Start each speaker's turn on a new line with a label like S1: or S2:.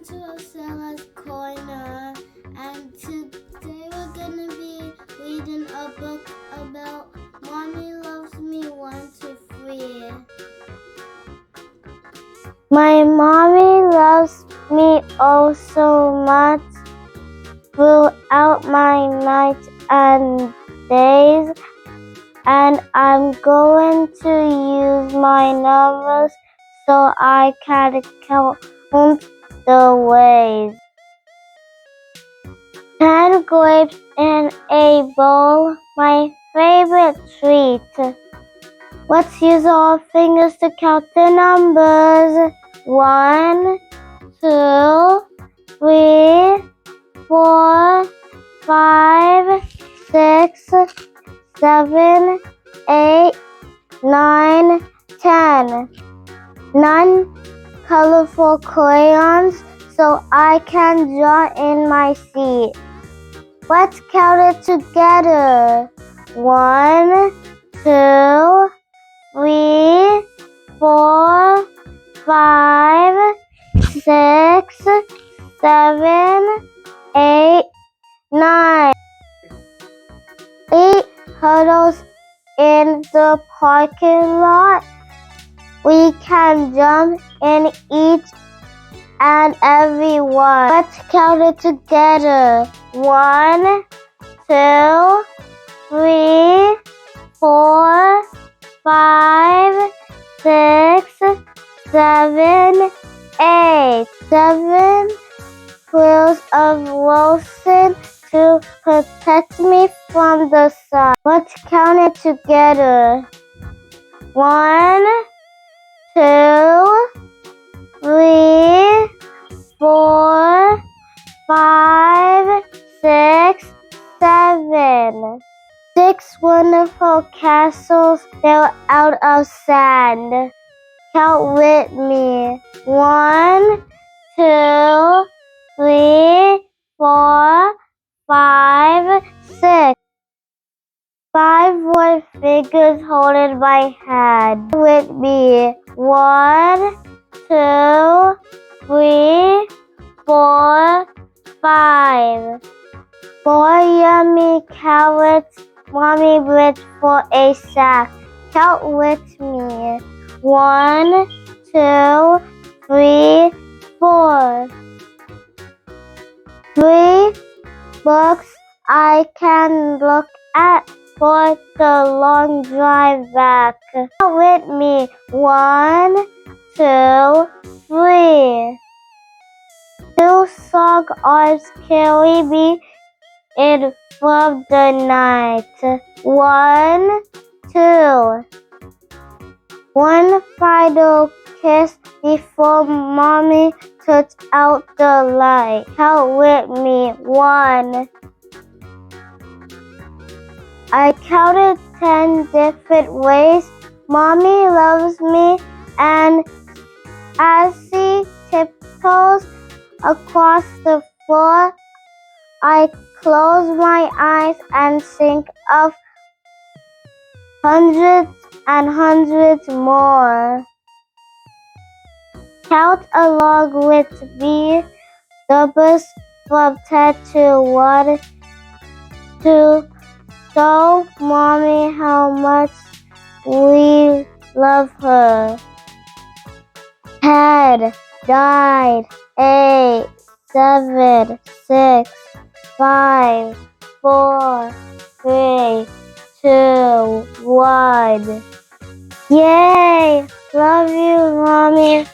S1: welcome to Sarah's Corner, and today we're gonna be reading a book about Mommy Loves Me 1 to 3. My mommy loves me oh so much throughout my nights and days, and I'm going to use my numbers so I can count the ways. 10 grapes in a bowl, my favorite treat. Let's use our fingers to count the numbers. 1, 2, 3, 4, 5, 6, 7, 8, 9, 10. 9 colorful crayons so I can draw in my seat. Let's count it together. 1, 2, 3, 4, 5, 6, 7, 8, 9. 8 puddles in the parking lot. We can jump in each and every one. Let's count it together. 1, 2, 3, 4, 5, 6, 7, 8. 7 quills of lotion to protect me from the sun. Let's count it together. 1, 2, 3, 4, 5, 6, 7. 6 wonderful castles built out of sand. Count with me. 1, 2, 3, 4, 5, 6. 5 white fingers holding my hand. With me. 1, 2, 3, 4, 5. 4 yummy carrots Mommy bridge for a sack. Count with me. 1, 2, 3, 4. 3 books I can look at for the long drive back. Count with me. 1, 2, 3. 2 song arms carry me in from the night. 1, 2. 1 final kiss before Mommy turns out the light. Count with me. 1. I counted 10 different ways Mommy loves me, and as she tiptoes across the floor, I close my eyes and think of hundreds and hundreds more. Count along with me. Numbers from 10 to 1 to show Mommy how much we love her. 10, 9, 8, 7, 6, 5, 4, 3, 2, 1. Yay! Love you, Mommy.